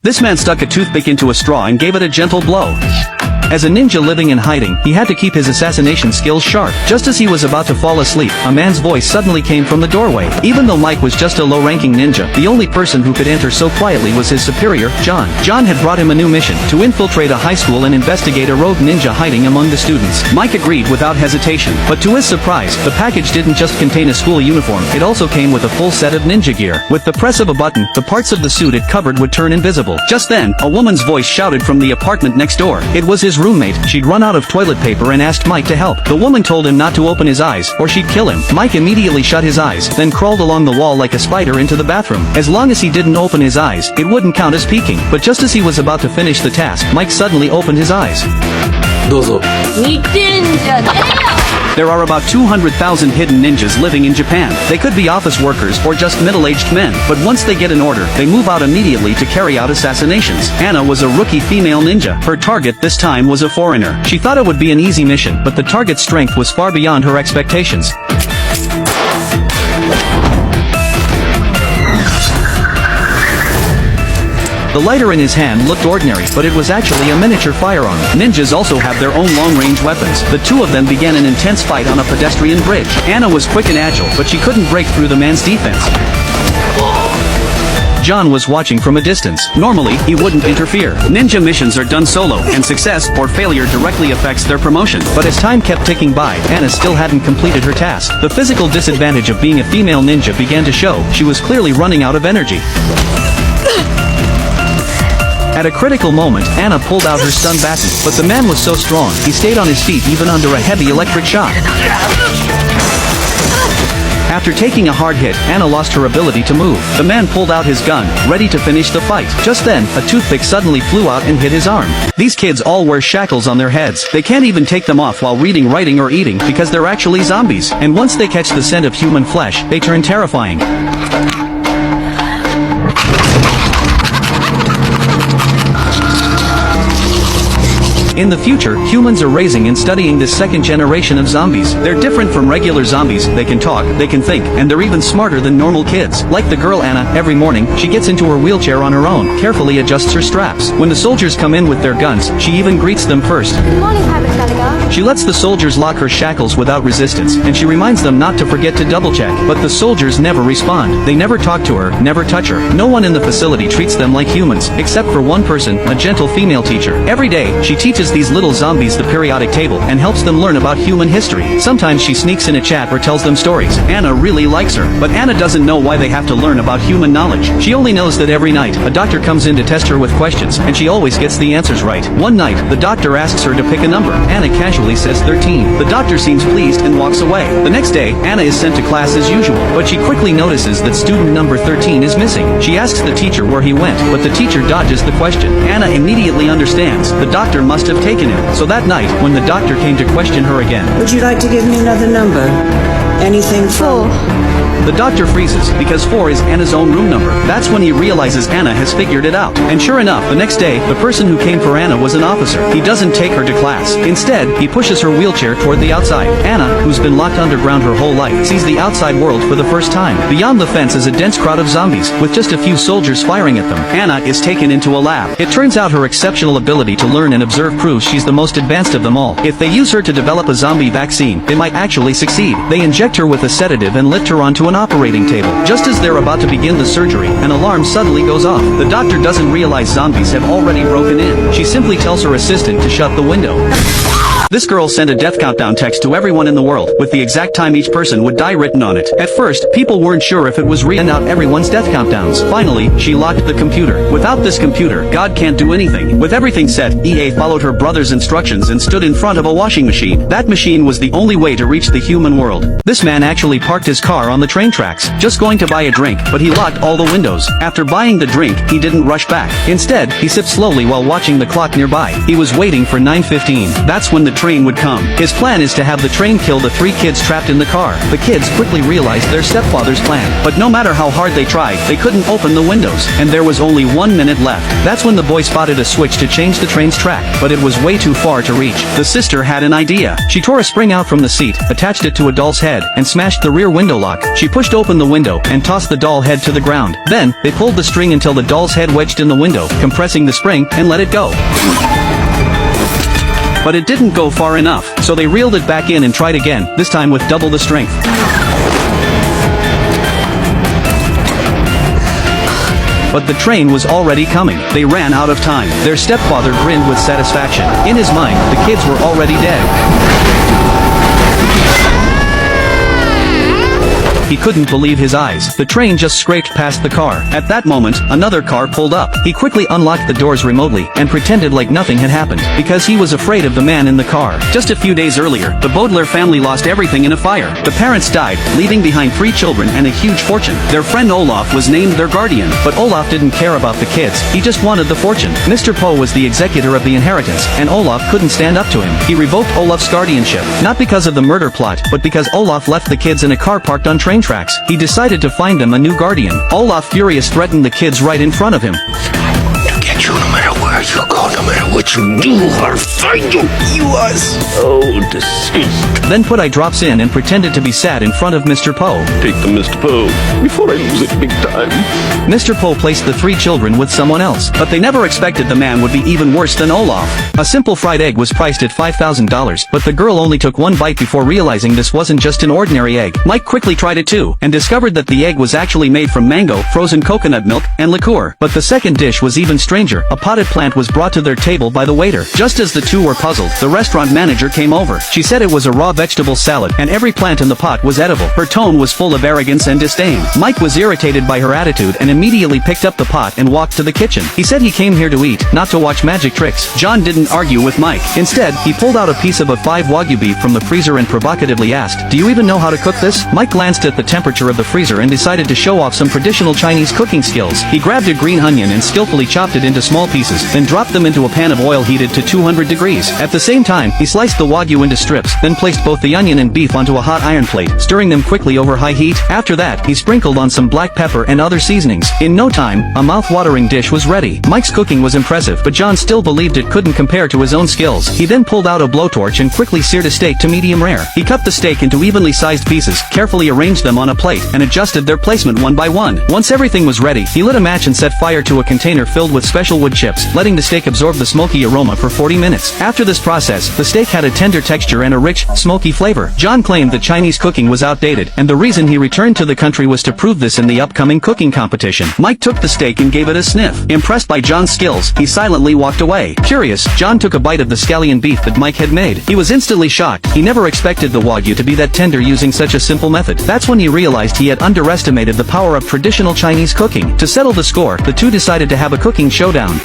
This man stuck a toothpick into a straw and gave it a gentle blow. As a ninja living in hiding, he had to keep his assassination skills sharp. Just as he was about to fall asleep, a man's voice suddenly came from the doorway. Even though Mike was just a low-ranking ninja, the only person who could enter so quietly was his superior, John. John had brought him a new mission, to infiltrate a high school and investigate a rogue ninja hiding among the students. Mike agreed without hesitation, but to his surprise, the package didn't just contain a school uniform, it also came with a full set of ninja gear. With the press of a button, the parts of the suit it covered would turn invisible. Just then, a woman's voice shouted from the apartment next door. It was his roommate. She'd run out of toilet paper and asked Mike to help. The woman told him not to open his eyes, or she'd kill him. Mike immediately shut his eyes, then crawled along the wall like a spider into the bathroom. As long as he didn't open his eyes, it wouldn't count as peeking. But just as he was about to finish the task, Mike suddenly opened his eyes. どうぞ。似てんじゃねえよ There are about 200,000 hidden ninjas living in Japan. They could be office workers or just middle-aged men, but once they get an order, they move out immediately to carry out assassinations. Anna was a rookie female ninja. Her target this time was a foreigner. She thought it would be an easy mission, but the target's strength was far beyond her expectations. The lighter in his hand looked ordinary, but it was actually a miniature firearm. Ninjas also have their own long-range weapons. The two of them began an intense fight on a pedestrian bridge. Anna was quick and agile, but she couldn't break through the man's defense. John was watching from a distance. Normally, he wouldn't interfere. Ninja missions are done solo, and success or failure directly affects their promotion. But as time kept ticking by, Anna still hadn't completed her task. The physical disadvantage of being a female ninja began to show. She was clearly running out of energy. At a critical moment, Anna pulled out her stun baton, but the man was so strong, he stayed on his feet even under a heavy electric shock. After taking a hard hit, Anna lost her ability to move. The man pulled out his gun, ready to finish the fight. Just then, a toothpick suddenly flew out and hit his arm. These kids all wear shackles on their heads. They can't even take them off while reading, writing, or eating, because they're actually zombies. And once they catch the scent of human flesh, they turn terrifying. In the future, humans are raising and studying this second generation of zombies. They're different from regular zombies. They can talk, they can think, and they're even smarter than normal kids. Like the girl Anna, every morning, she gets into her wheelchair on her own, carefully adjusts her straps. When the soldiers come in with their guns, she even greets them first. Good morning, Private Gallagher. She lets the soldiers lock her shackles without resistance, and she reminds them not to forget to double-check. But the soldiers never respond. They never talk to her, never touch her. No one in the facility treats them like humans, except for one person, a gentle female teacher. Every day, she teaches these little zombies the periodic table and helps them learn about human history. Sometimes she sneaks in a chat or tells them stories. Anna really likes her, but Anna doesn't know why they have to learn about human knowledge. She only knows that every night, a doctor comes in to test her with questions, and she always gets the answers right. One night, the doctor asks her to pick a number. Anna casually says 13. The doctor seems pleased and walks away. The next day, Anna is sent to class as usual, but she quickly notices that student number 13 is missing. She asks the teacher where he went, but the teacher dodges the question. Anna immediately understands. The doctor must have taken him. So that night, when the doctor came to question her again, Would you like to give me another number? Anything from... the doctor freezes, because 4 is Anna's own room number. That's when he realizes Anna has figured it out. And sure enough, the next day, the person who came for Anna was an officer. He doesn't take her to class. Instead, he pushes her wheelchair toward the outside. Anna, who's been locked underground her whole life, sees the outside world for the first time. Beyond the fence is a dense crowd of zombies, with just a few soldiers firing at them. Anna is taken into a lab. It turns out her exceptional ability to learn and observe proves she's the most advanced of them all. If they use her to develop a zombie vaccine, they might actually succeed. They inject her with a sedative and lift her onto an operating table. Just as they're about to begin the surgery, an alarm suddenly goes off. The doctor doesn't realize zombies have already broken in. She simply tells her assistant to shut the window. This girl sent a death countdown text to everyone in the world, with the exact time each person would die written on it. At first, people weren't sure if it was real and out everyone's death countdowns. Finally, she locked the computer. Without this computer, God can't do anything. With everything set, EA followed her brother's instructions and stood in front of a washing machine. That machine was the only way to reach the human world. This man actually parked his car on the train tracks, just going to buy a drink, but he locked all the windows. After buying the drink, he didn't rush back. Instead, he sipped slowly while watching the clock nearby. He was waiting for 9:15. That's when the the train would come. His plan is to have the train kill the 3 kids trapped in the car. The kids quickly realized their stepfather's plan, but no matter how hard they tried, they couldn't open the windows, and there was only 1 minute left. That's when the boy spotted a switch to change the train's track, but it was way too far to reach. The sister had an idea. She tore a spring out from the seat, attached it to a doll's head, and smashed the rear window lock. She pushed open the window, and tossed the doll head to the ground. Then, they pulled the string until the doll's head wedged in the window, compressing the spring, and let it go. But it didn't go far enough, so they reeled it back in and tried again, this time with double the strength. But the train was already coming. They ran out of time. Their stepfather grinned with satisfaction. In his mind, the kids were already dead. He couldn't believe his eyes. The train just scraped past the car. At that moment, another car pulled up. He quickly unlocked the doors remotely, and pretended like nothing had happened, because he was afraid of the man in the car. Just a few days earlier, the Baudelaire family lost everything in a fire. The parents died, leaving behind 3 children and a huge fortune. Their friend Olaf was named their guardian, but Olaf didn't care about the kids, he just wanted the fortune. Mr. Poe was the executor of the inheritance, and Olaf couldn't stand up to him. He revoked Olaf's guardianship, not because of the murder plot, but because Olaf left the kids in a car parked on train tracks. He decided to find them a new guardian. Olaf, furious, threatened the kids right in front of him. To get you no matter where you go, no matter what you do, I'll find you. You are so deceased. Then put eye drops in and pretended to be sad in front of Mr. Poe. Take them, Mr. Poe, before I lose it big time. Mr. Poe placed the 3 children with someone else, but they never expected the man would be even worse than Olaf. A simple fried egg was priced at $5,000, but the girl only took 1 bite before realizing this wasn't just an ordinary egg. Mike quickly tried it too, and discovered that the egg was actually made from mango, frozen coconut milk, and liqueur. But the second dish was even stranger. A potted plant was brought to their table by the waiter. Just as the two were puzzled, the restaurant manager came over. She said it was a raw vegetable salad, and every plant in the pot was edible. Her tone was full of arrogance and disdain. Mike was irritated by her attitude and immediately picked up the pot and walked to the kitchen. He said he came here to eat, not to watch magic tricks. John didn't argue with Mike. Instead, he pulled out a piece of a 5 Wagyu beef from the freezer and provocatively asked, "Do you even know how to cook this?" Mike glanced at the temperature of the freezer and decided to show off some traditional Chinese cooking skills. He grabbed a green onion and skillfully chopped it into small pieces, then dropped them into a pan of oil heated to 200 degrees. At the same time, he sliced the Wagyu into strips, then placed both the onion and beef onto a hot iron plate, stirring them quickly over high heat. After that, he sprinkled on some black pepper and other seasonings. In no time, a mouth-watering dish was ready. Mike's cooking was impressive, but John still believed it couldn't compare to his own skills. He then pulled out a blowtorch and quickly seared a steak to medium rare. He cut the steak into evenly sized pieces, carefully arranged them on a plate, and adjusted their placement one by one. Once everything was ready, he lit a match and set fire to a container filled with special wood chips, letting the steak absorb the smoky aroma for 40 minutes. After this process, the steak had a tender texture and a rich, smoky flavor. John claimed that Chinese cooking was outdated, and the reason he returned to the country was to prove this in the upcoming cooking competition. Mike took the steak and gave it a sniff. Impressed by John's skills, he silently walked away. Curious, John took a bite of the scallion beef that Mike had made. He was instantly shocked. He never expected the Wagyu to be that tender using such a simple method. That's when he realized he had underestimated the power of traditional Chinese cooking. To settle the score, the two decided to have a cooking showdown.